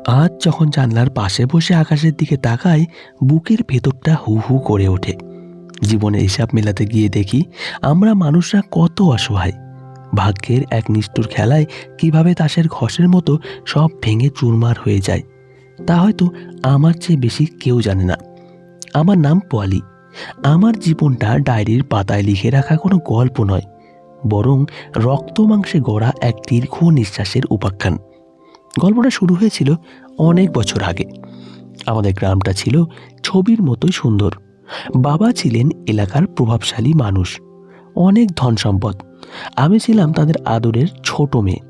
আজ যখন জানলার পাশে বসে আকাশের দিকে তাকাই, বুকের ভেতরটা হু হু করে ওঠে। জীবনের হিসাব মেলাতে গিয়ে দেখি আমরা মানুষরা কত অসহায়। ভাগ্যের এক নিষ্ঠুর খেলায় কিভাবে তাসের ঘষের মতো সব ভেঙে চুরমার হয়ে যায় তা হয়তো আমার চেয়ে বেশি কেউ জানে না। আমার নাম পলি। আমার জীবনটা ডায়েরির পাতায় লিখে রাখা কোনো গল্প নয়, বরং রক্ত মাংসে গড়া এক দীর্ঘ নিঃশ্বাসের উপাখ্যান। গল্পটা শুরু হয়েছিল অনেক বছর আগে। আমাদের গ্রামটা ছিল ছবির মতোই সুন্দর। বাবা ছিলেন এলাকার প্রভাবশালী মানুষ, অনেক ধন সম্পদ। আমি ছিলাম তাদের আদরের ছোট মেয়ে।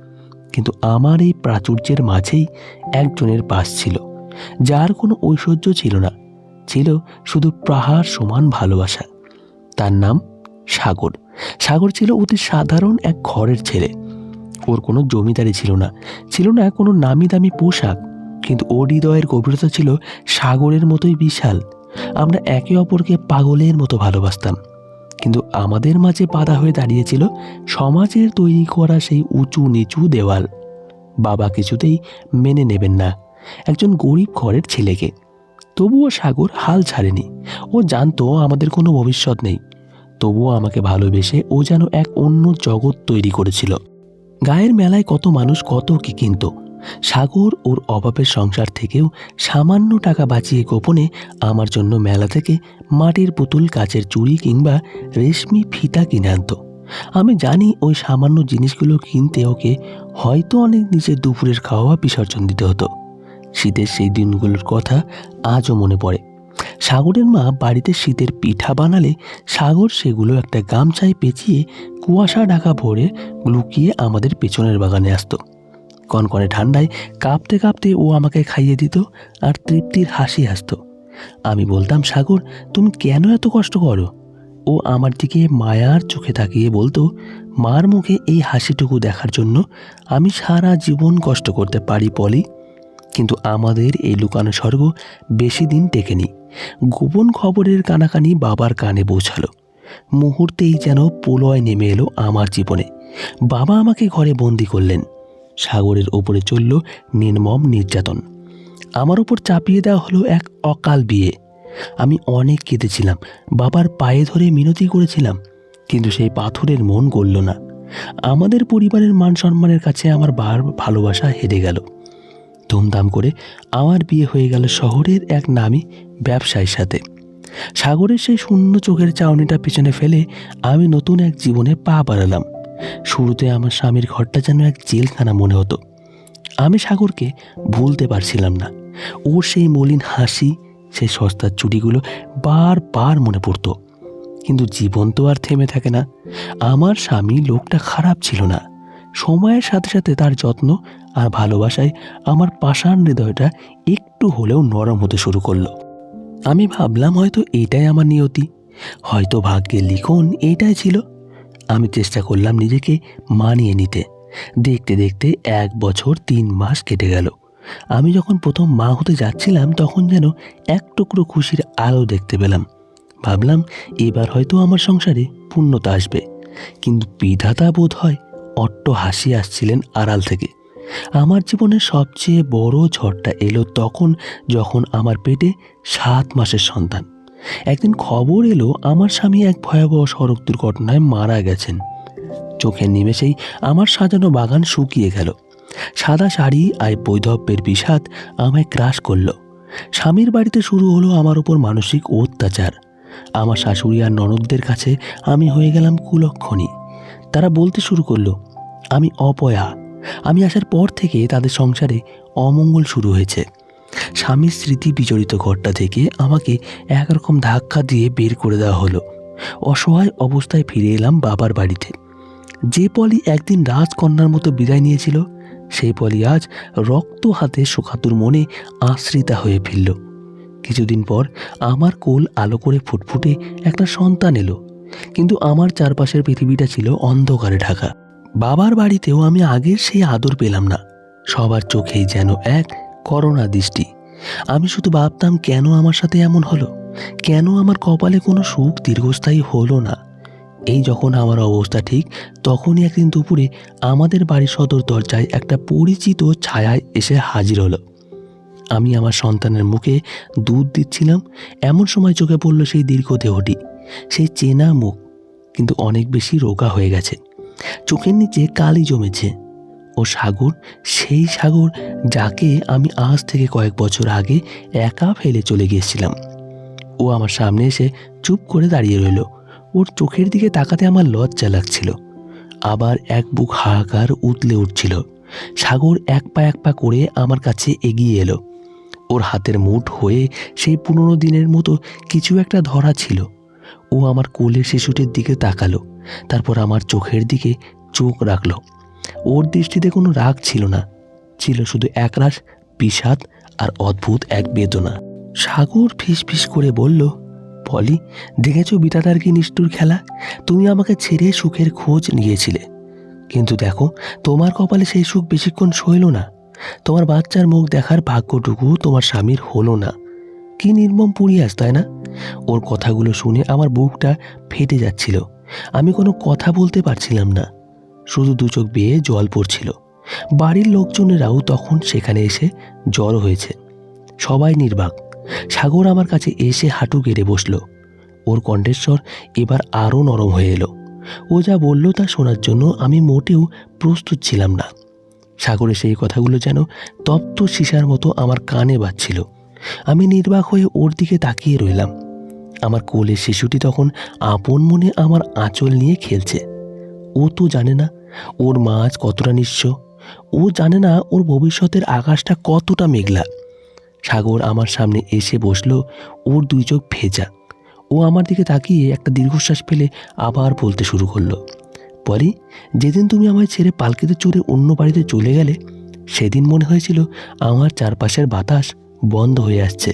কিন্তু আমার এই প্রাচুর্যের মাঝেই একজনের বাস ছিল, যার কোনো ঐশ্বর্য ছিল না, ছিল শুধু পাহাড় সমান ভালোবাসা। তার নাম সাগর। সাগর ছিল অতি সাধারণ এক ঘরের ছেলে। ওর কোনো জমিদারি ছিল না, ছিল না কোনো নামি দামি পোশাক, কিন্তু ওর হৃদয়ের গভীরতা ছিল সাগরের মতোই বিশাল। আমরা একে অপরকে পাগলের মতো ভালোবাসতাম। কিন্তু আমাদের মাঝে বাধা হয়ে দাঁড়িয়েছিল সমাজের তৈরি করা সেই উঁচু নিচু দেওয়াল। বাবা কিছুতেই মেনে নেবেন না একজন গরিব ঘরের ছেলেকে। তবুও সাগর হাল ছাড়েনি। ও জানতো আমাদের কোনো ভবিষ্যৎ নেই, তবুও আমাকে ভালোবেসে ও যেন এক অন্য জগৎ তৈরি করেছিল। গায়ের মেলায় কত মানুষ কত কি কিনত। সাগর ওর অভাবের সংসার থেকেও সামান্য টাকা বাঁচিয়ে গোপনে আমার জন্য মেলা থেকে মাটির পুতুল, কাচের চুড়ি কিংবা রেশমি ফিতা কিনে আনত। আমি জানি ওই সামান্য জিনিসগুলো কিনতে ওকে হয়তো অনেক নিজের দুপুরের খাওয়া বিসর্জন দিতে হতো। শীতের সেই দিনগুলোর কথা আজও মনে পড়ে। সাগরের মা বাড়িতে শীতের পিঠা বানালে সাগর সেগুলো একটা গামছায় পেঁচিয়ে কুয়াশা ঢাকা ভরে লুকিয়ে আমাদের পেছনের বাগানে আসতো। কনকনে ঠান্ডায় কাঁপতে কাঁপতে ও আমাকে খাইয়ে দিত আর তৃপ্তির হাসি হাসত। আমি বলতাম, সাগর তুমি কেন এত কষ্ট করো? ও আমার দিকে মায়ার চোখে তাকিয়ে বলতো, মার মুখে এই হাসিটুকু দেখার জন্য আমি সারা জীবন কষ্ট করতে পারি পলি। কিন্তু আমাদের এই লুকানো স্বর্গ বেশি দিন টেকেনি। গোপন খবরের কানাকানি বাবার কানে পৌঁছালো। মুহূর্তেই যেন প্রলয় নেমে এলো আমার জীবনে। বাবা আমাকে ঘরে বন্দি করলেন। সাগরের ওপরে চলল নির্মম নির্যাতন। আমার ওপর চাপিয়ে দেওয়া হলো এক অকাল বিয়ে। আমি অনেক কেঁদেছিলাম, বাবার পায়ে ধরে মিনতি করেছিলাম, কিন্তু সেই পাথরের মন গলল না। আমাদের পরিবারের মান সম্মানের কাছে আমার ভালোবাসা হেরে গেল। ধুমধাম করে আমার বিয়ে হয়ে গেল শহরের এক নামী ব্যবসায়ীর সাথে। সাগরের সেই শূন্য চোখের চাউনিটা পিছনে ফেলে আমি নতুন এক জীবনে পা বাড়ালাম। শুরুতে আমার স্বামীর ঘরটা যেন এক জেলখানা মনে হতো। আমি সাগরকে ভুলতে পারছিলাম না। ওর সেই মলিন হাসি, সেই সস্তার চুড়িগুলো বারবার মনে পড়তো। কিন্তু জীবন তো আর থেমে থাকে না। আমার স্বামী লোকটা খারাপ ছিল না। সময়ের সাথে সাথে তার যত্ন আর ভালোবাসায় আমার পাষাণ হৃদয়টা একটু হলেও নরম হতে শুরু করলো। আমি ভাবলাম হয়তো এটাই আমার নিয়তি, হয়তো ভাগ্যের লিখন এইটাই ছিল। আমি চেষ্টা করলাম নিজেকে মানিয়ে নিতে। দেখতে দেখতে 1 বছর 3 মাস কেটে গেল। আমি যখন প্রথম মা হতে যাচ্ছিলাম তখন যেন এক টুকরো খুশির আলো দেখতে পেলাম। ভাবলাম এবার হয়তো আমার সংসারে পূর্ণতা আসবে। কিন্তু বিধাতা বোধ হয় অট্ট হাসি আসছিলেন আড়াল থেকে। আমার জীবনের সবচেয়ে বড় ঝড়টা এলো তখন, যখন আমার পেটে 7 মাসের সন্তান। একদিন খবর এলো আমার স্বামী এক ভয়াবহ সড়ক দুর্ঘটনায় মারা গেছেন। চোখের নিমেষেই আমার সাজানো বাগান শুকিয়ে গেল। সাদা শাড়ি আর বৈধব্যের বিষাদ আমায় গ্রাস করল। স্বামীর বাড়িতে শুরু হলো আমার উপর মানসিক অত্যাচার। আমার শাশুড়ি আর ননদদের কাছে আমি হয়ে গেলাম কুলক্ষণী। তারা বলতে শুরু করলো আমি অপয়া। আমি আসার পর থেকে তাদের সংসারে অমঙ্গল শুরু হয়েছে। স্বামীর স্মৃতি বিজড়িত ঘরটা থেকে আমাকে একরকম ধাক্কা দিয়ে বের করে দেওয়া হলো। অসহায় অবস্থায় ফিরে এলাম বাবার বাড়িতে। যে পলি একদিন রাজকন্যার মতো বিদায় নিয়েছিল, সেই পলি আজ রক্ত হাতে শোকাতুর মনে আশ্রিতা হয়ে ফিরল। কিছুদিন পর আমার কোল আলো করে ফুটফুটে একটা সন্তান এলো। কিন্তু আমার চারপাশের পৃথিবীটা ছিল অন্ধকারে ঢাকা। বাবার বাড়িতেও আমি আগের সেই আদর পেলাম না। সবার চোখেই যেন এক করুণা দৃষ্টি। আমি শুধু ভাবতাম কেন আমার সাথে এমন হলো, কেন আমার কপালে কোনো সুখ দীর্ঘস্থায়ী হলো না। এই যখন আমার অবস্থা ঠিক, তখনই একদিন দুপুরে আমাদের বাড়ির সদর দরজায় একটা পরিচিত ছায়ায় এসে হাজির হলো। আমি আমার সন্তানের মুখে দুধ দিচ্ছিলাম, এমন সময় চোখে পড়ল সেই দীর্ঘ দেহটি, সেই চেনা মুখ, কিন্তু অনেক বেশি রোগা হয়ে গেছে। চোখের নিচে কালি জমেছে। ও সাগর, সেই সাগর যাকে আমি আজ থেকে কয়েক বছর আগে একা ফেলে চলে গিয়েছিলাম। ও আমার সামনে এসে চুপ করে দাঁড়িয়ে রইল। ওর চোখের দিকে তাকাতে আমার লজ্জা লাগছিল। আবার এক বুক হাহাকার উতলে উঠছিল। সাগর এক পা করে আমার কাছে এগিয়ে এলো। ওর হাতের মুঠ হয়ে সেই পুরনো দিনের মতো কিছু একটা ধরা ছিল। ও আমার কোলের শিশুটির দিকে তাকালো, তারপর আমার চোখের দিকে চোখ রাখল। ওর দৃষ্টিতে কোনো রাগ ছিল না, ছিল শুধু একরাশ বিষাদ আর অদ্ভুত এক বেদনা। সাগর ফিস ফিস করে বলল, পলি, দেখেছো বিধাতার কি নিষ্ঠুর খেলা? তুমি আমাকে ছেড়ে সুখের খোঁজ নিয়েছিলে, কিন্তু দেখো তোমার কপালে সেই সুখ বেশিক্ষণ সইল না। তোমার বাচ্চার মুখ দেখার ভাগ্যটুকু তোমার স্বামীর হলো না। কি নির্মম পরিহাস, তাই না? ওর কথাগুলো শুনে আমার বুকটা ফেটে যাচ্ছিল। আমি কোনো কথা বলতে পারছিলাম না, শুধু দু চোখ বেয়ে জল পড়ছিল। বাড়ির লোকজনেরাও তখন সেখানে এসে জড়ো হয়েছে, সবাই নির্বাক। সাগর আমার কাছে এসে হাঁটু গেড়ে বসল। ওর কণ্ঠস্বর এবার আরও নরম হয়ে এলো। ও যা বলল তা শোনার জন্য আমি মোটেও প্রস্তুত ছিলাম না। সাগরের সেই কথাগুলো যেন তপ্ত সীসার মতো আমার কানে বাজছিল। আমি নির্বাক হয়ে ওর দিকে তাকিয়ে রইলাম। আমার কোলের শিশুটি তখন আপন মনে আমার আঁচল নিয়ে খেলছে। ও তো জানে না ওর মা আজ কতটা নিঃস্ব। ও জানে না ওর ভবিষ্যতের আকাশটা কতটা মেঘলা। সাগর আমার সামনে এসে বসলো, ওর দুই চোখ ভেজা। ও আমার দিকে তাকিয়ে একটা দীর্ঘশ্বাস ফেলে আবার বলতে শুরু করলো, পরি, যেদিন তুমি আমায় ছেড়ে পালকিতে চড়ে অন্য বাড়িতে চলে গেলে, সেদিন মনে হয়েছিল আমার চারপাশের বাতাস বন্ধ হয়ে আসছে।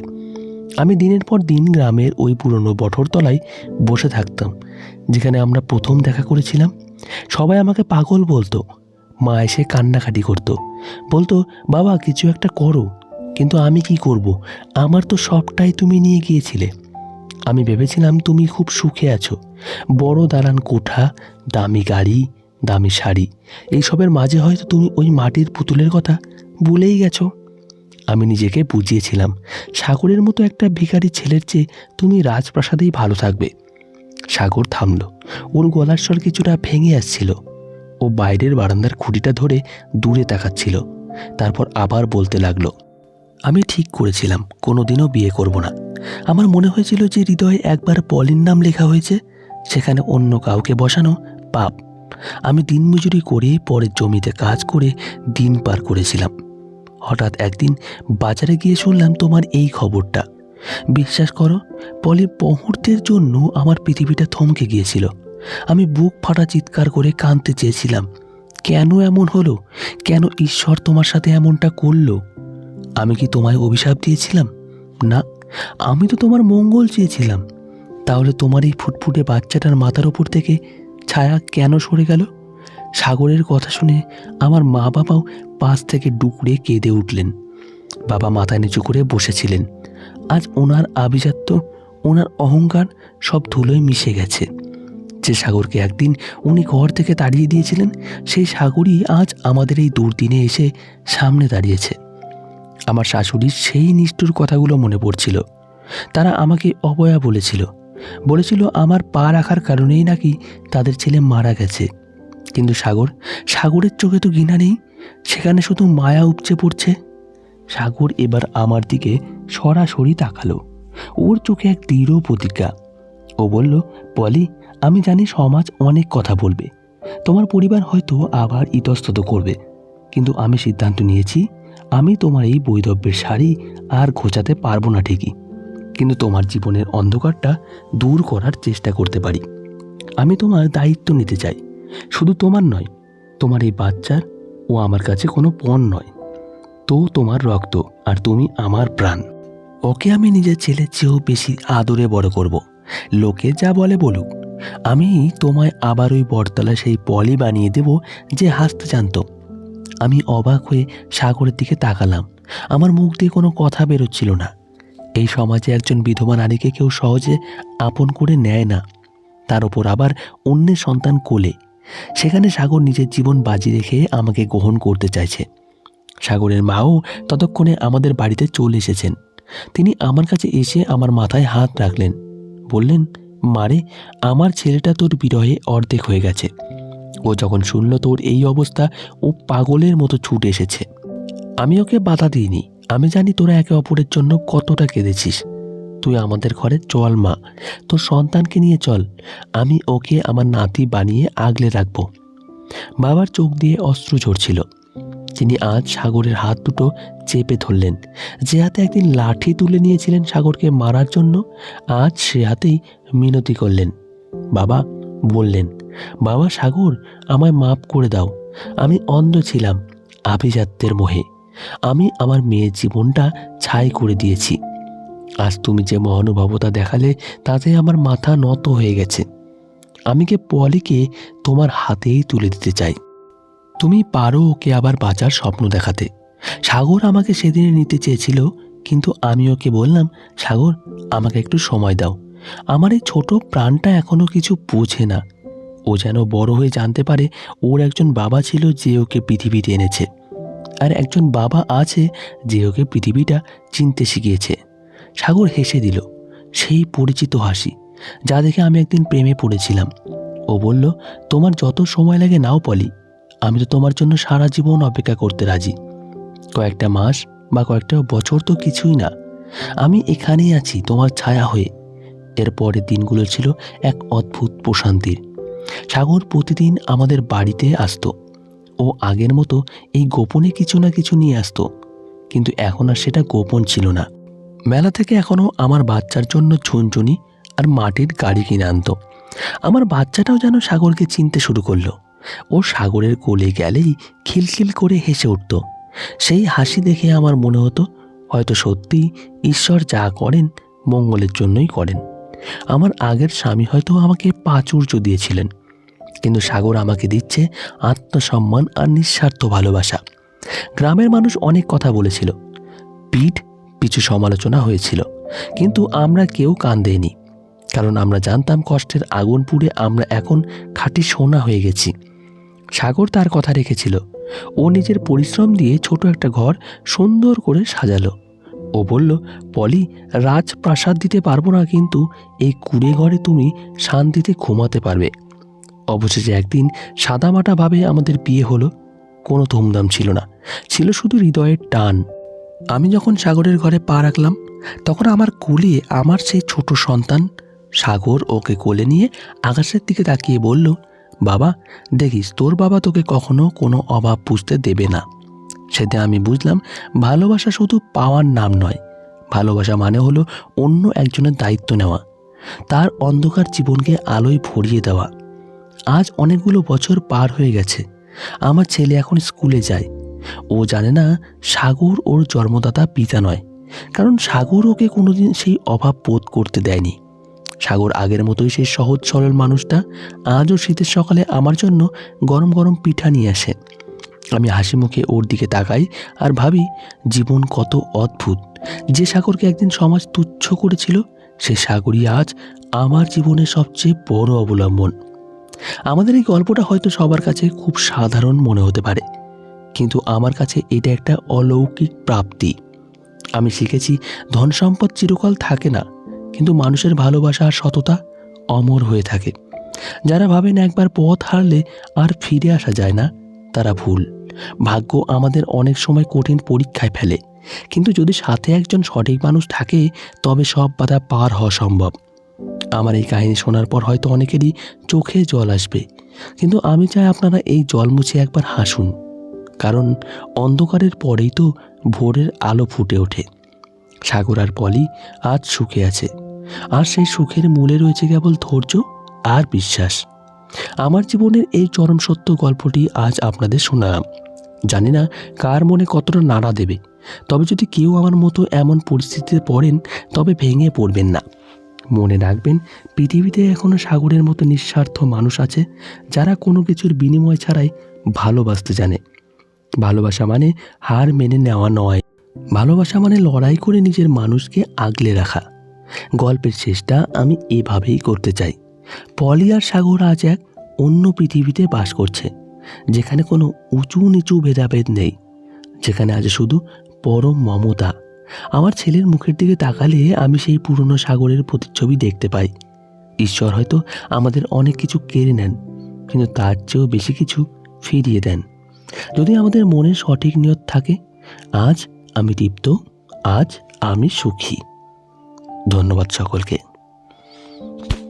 আমি দিনের পর দিন গ্রামের ওই পুরনো বটরতলায় বসে থাকতাম, যেখানে আমরা প্রথম দেখা করেছিলাম। সবাই আমাকে পাগল বলতো। মা এসে কান্নাকাটি করতো, বলতো, বাবা কিছু একটা করো। কিন্তু আমি কি করব? আমার তো সবটাই তুমি নিয়ে গিয়েছিলে। আমি ভেবেছিলাম তুমি খুব সুখে আছো, বড় দালান কোঠা, দামি গাড়ি, দামি শাড়ি, এইসবের মাঝে হয়তো তুমি ওই মাটির পুতুলের কথা ভুলেই গেছো। আমি নিজেকে বুঝিয়েছিলাম, সাগরের মতো একটা ভিখারি ছেলের চেয়ে তুমি রাজপ্রাসাদেই ভালো থাকবে। সাগর থামল। ওর গলার স্বর কিছুটা ভেঙে আসছিল। ও বাইরের বারান্দার খুঁটিটা ধরে দূরে তাকাচ্ছিল। তারপর আবার বলতে লাগলো, আমি ঠিক করেছিলাম কোনোদিনও বিয়ে করব না। আমার মনে হয়েছিল যে হৃদয়ে একবার পলির নাম লেখা হয়েছে, সেখানে অন্য কাউকে বসানো পাপ। আমি দিনমজুরি করে পরের জমিতে কাজ করে দিন পার করেছিলাম। হঠাৎ একদিন বাজারে গিয়ে শুনলাম তোমার এই খবরটা। বিশ্বাস করো, পলি, মুহূর্তের জন্য আমার পৃথিবীটা থমকে গিয়েছিল। আমি বুক ফাটা চিৎকার করে কাঁদতে চেয়েছিলাম। কেন এমন হলো? কেন ঈশ্বর তোমার সাথে এমনটা করলো? আমি কি তোমায় অভিশাপ দিয়েছিলাম? না, আমি তো তোমার মঙ্গল চেয়েছিলাম। তাহলে তোমার এই ফুটফুটে বাচ্চাটার মাথার ওপর থেকে ছায়া কেন সরে গেল? সাগরের কথা শুনে আমার মা বাবাও পাশ থেকে ডুকরে কেঁদে উঠলেন। বাবা মাথা নিচু করে বসেছিলেন। আজ ওনার আভিজাত্য, ওনার অহংকার সব ধুলোয় মিশে গেছে। যে সাগরকে একদিন উনি ঘর থেকে তাড়িয়ে দিয়েছিলেন, সেই সাগরই আজ আমাদের এই দুর্দিনে এসে সামনে দাঁড়িয়েছে। আমার শাশুড়ির সেই নিষ্ঠুর কথাগুলো মনে পড়ছিল। তারা আমাকে অবয়া বলেছিল আমার পা রাখার কারণেই নাকি তাদের ছেলে মারা গেছে। কিন্তু সাগরের চোখে তো ঘৃণা নেই, সেখানে শুধু মায়া উপচে পড়ছে। সাগর এবার আমার দিকে সরাসরি তাকালো। ওর চোখে এক দৃঢ় প্রতিজ্ঞা। ও বলল, পলি, আমি জানি সমাজ অনেক কথা বলবে, তোমার পরিবার হয়তো আবার ইতস্তত করবে, কিন্তু আমি সিদ্ধান্ত নিয়েছি, আমি তোমার এই বৈধব্যের শাড়ি আর ঘোচাতে পারবো না ঠিকই, কিন্তু তোমার জীবনের অন্ধকারটা দূর করার চেষ্টা করতে পারি। আমি তোমার দায়িত্ব নিতে চাই, শুধু তোমার নয়, তোমার এই বাচ্চার। ও আমার কাছে কোনো পণ নয়, তো তোমার রক্ত, আর তুমি আমার প্রাণ। ওকে আমি নিজের ছেলের চেয়েও বেশি আদরে বড় করব। লোকে যা বলে বলুক, আমি তোমায় আবার ওই বটতলা সেই পলি বানিয়ে দেব যে হাসতে জানত। আমি অবাক হয়ে সাগরের দিকে তাকালাম। আমার মুখ দিয়ে কোনো কথা বেরোচ্ছিল না। এই সমাজে একজন বিধবা নারীকে কেউ সহজে আপন করে নেয় না, তার ওপর আবার অন্যের সন্তান কোলে। সেখানে সাগর নিজের জীবন বাজি রেখে আমাকে গ্রহণ করতে চাইছে। সাগরের মাও ততক্ষণে আমাদের বাড়িতে চলে এসেছেন। তিনি আমার কাছে এসে আমার মাথায় হাত রাখলেন, বললেন, মারে, আমার ছেলেটা তোর বিরহে অর্ধেক হয়ে গেছে। ও যখন শুনল তোর এই অবস্থা, ও পাগলের মতো ছুটে এসেছে। আমি ওকে বাধা দিইনি। আমি জানি তোরা একে অপরের জন্য কতটা কেঁদেছিস। তুই আমাদের ঘরে চল মা, তোর সন্তানকে নিয়ে চল। আমি ওকে আমার নাতি বানিয়ে আগলে রাখব। বাবার চোখ দিয়ে অশ্রু ঝরছিল। তিনি আজ সাগরের হাত দুটো চেপে ধরলেন। যে হাতে একদিন লাঠি তুলে নিয়েছিলেন সাগরকে মারার জন্য, আজ সে হাতেই মিনতি করলেন। বাবা বললেন, বাবা সাগর, আমায় মাফ করে দাও। আমি অন্ধ ছিলাম আভিজাত্যের মোহে। আমি আমার মেয়ের জীবনটা ছাই করে দিয়েছি। আজ তুমি যে মহানুভবতা দেখালে, তাতে আমার মাথা নত হয়ে গেছে। আমি পলিকে তোমার হাতেই তুলে দিতে চাই। তুমি পারো ওকে আবার বাঁচার স্বপ্ন দেখাতে। সাগর আমাকে সেদিনে নিতে চেয়েছিল, কিন্তু আমি ওকে বললাম, সাগর, আমাকে একটু সময় দাও। আমার এই ছোট প্রাণটা এখনো কিছু বোঝে না। ও যেন বড় হয়ে জানতে পারে ওর একজন বাবা ছিল যে ওকে পৃথিবীতে এনেছে, আর একজন বাবা আছে যে ওকে পৃথিবীটা চিনতে শিখিয়েছে। সাগর হেসে দিল, সেই পরিচিত হাসি যা দেখে আমি একদিন প্রেমে পড়েছিলাম। ও বলল, তোমার যত সময় লাগে নাও পলি, আমি তো তোমার জন্য সারা জীবন অপেক্ষা করতে রাজি। কয়েকটা মাস বা কয়েকটা বছর তো কিছুই না। আমি এখানেই আছি তোমার ছায়া হয়ে। এর পরের দিনগুলো ছিল এক অদ্ভুত প্রশান্তির। সাগর প্রতিদিন আমাদের বাড়িতে আসতো। ও আগের মতো এই গোপনে কিছু না কিছু নিয়ে আসতো, কিন্তু এখন আর সেটা গোপন ছিল না। মেলা থেকে এখনও আমার বাচ্চার জন্য ঝুনঝুনি আর মাটির গাড়ি কিনে আনতো। আমার বাচ্চাটাও যেন সাগরকে চিনতে শুরু করলো। ও সাগরের কোলে গেলেই খিলখিল করে হেসে উঠত। সেই হাসি দেখে আমার মনে হতো, হয়তো সত্যি ঈশ্বর যা করেন মঙ্গলের জন্যই করেন। আমার আগের স্বামী হয়তো আমাকে প্রাচুর্য দিয়েছিলেন, কিন্তু সাগর আমাকে দিচ্ছে আত্মসম্মান আর নিঃস্বার্থ ভালোবাসা। গ্রামের মানুষ অনেক কথা বলেছিল, পিঠ পিছু সমালোচনা হয়েছিল, কিন্তু আমরা কেউ কান দেইনি, কারণ আমরা জানতাম কষ্টের আগুন পুড়ে আমরা এখন খাঁটি সোনা হয়ে গেছি। সাগর তার কথা রেখেছিল। ও নিজের পরিশ্রম দিয়ে ছোট একটা ঘর সুন্দর করে সাজালো। ও বলল, পলি, রাজপ্রাসাদ দিতে পারবো না, কিন্তু এই কুঁড়ে ঘরে তুমি শান্তিতে ঘুমাতে পারবে। অবশেষে একদিন সাদামাটাভাবে আমাদের বিয়ে হলো। কোনো ধুমধাম ছিল না, ছিল শুধু হৃদয়ের টান। আমি যখন সাগরের ঘরে পা রাখলাম, তখন আমার কোলে আমার সেই ছোট সন্তান। সাগর ওকে কোলে নিয়ে আকাশের দিকে তাকিয়ে বলল, বাবা, দেখিস তোর বাবা তোকে কখনো কোনো অভাব বুঝতে দেবে না। সেটা আমি বুঝলাম, ভালোবাসা শুধু পাওয়ার নাম নয়। ভালোবাসা মানে হলো অন্য একজনের দায়িত্ব নেওয়া, তার অন্ধকার জীবনকে আলোয় ভরিয়ে দেওয়া। আজ অনেকগুলো বছর পার হয়ে গেছে। আমার ছেলে এখন স্কুলে যায়। ও জানে না সাগর ওর জন্মদাতা পিতা নয়, কারণ সাগর ওকে কোনোদিন সেই অভাব বোধ করতে দেয়নি। সাগর আগের মতোই সেই সহজ সরল মানুষটা আজও শীতের সকালে আমার জন্য গরম গরম পিঠা নিয়ে আসে। আমি হাসি মুখে ওর দিকে তাকাই আর ভাবি, জীবন কত অদ্ভুত। যে সাগরকে একদিন সমাজ তুচ্ছ করেছিল, সে সাগরই আজ আমার জীবনের সবচেয়ে বড় অবলম্বন। আমাদের এই গল্পটা হয়তো সবার কাছে খুব সাধারণ মনে হতে পারে, কিন্তু আমার কাছে এটা একটা অলৌকিক প্রাপ্তি। আমি শিখেছি, ধন সম্পদ চিরকাল থাকে না, কিন্তু মানুষের ভালোবাসা আর সততা অমর হয়ে থাকে। যারা ভাবেন একবার পথ হারলে আর ফিরে আসা যায় না, তারা ভুল। ভাগ্য আমাদের অনেক সময় কঠিন পরীক্ষায় ফেলে, কিন্তু যদি সাথে একজন সঠিক মানুষ থাকে, তবে সব বাধা পার হওয়া সম্ভব। আমার এই কাহিনী শোনার পর হয়তো অনেকেরই চোখে জল আসবে, কিন্তু আমি চাই আপনারা এই জল মুছে একবার হাসুন, কারণ অন্ধকারের পরেই তো ভোরের আলো ফুটে ওঠে। সাগর আর পলি আজ সুখে আছে, আর সেই সুখের মূলে রয়েছে কেবল ধৈর্য আর বিশ্বাস। আমার জীবনের এই চরম সত্য গল্পটি আজ আপনাদের শোনালাম। জানি না কার মনে কতটা নাড়া দেবে, তবে যদি কেউ আমার মতো এমন পরিস্থিতিতে পড়েন, তবে ভেঙে পড়বেন না। মনে রাখবেন, পৃথিবীতে এখনও সাগরের মতো নিঃস্বার্থ মানুষ আছে, যারা কোনো কিছুর বিনিময় ছাড়াই ভালোবাসতে জানে। ভালোবাসা মানে হার মেনে নেওয়া নয়, ভালোবাসা মানে লড়াই করে নিজের মানুষকে আগলে রাখা। গল্পের শেষটা আমি এভাবেই করতে চাই। পলি আর সাগর আজ এক অন্য পৃথিবীতে বাস করছে, যেখানে কোনো উঁচু নিচু ভেদাভেদ নেই, যেখানে আছে শুধু পরম মমতা। আমার ছেলের মুখের দিকে তাকালে আমি সেই পুরনো সাগরের প্রতিচ্ছবি দেখতে পাই। ঈশ্বর হয়তো আমাদের অনেক কিছু কেড়ে নেন, কিন্তু তার চেয়েও বেশি কিছু ফিরিয়ে দেন, যদি আমাদের মনের সঠিক নিয়ত থাকে। আজ আমি তৃপ্ত, আজ আমি সুখী। ধন্যবাদ সকলকে।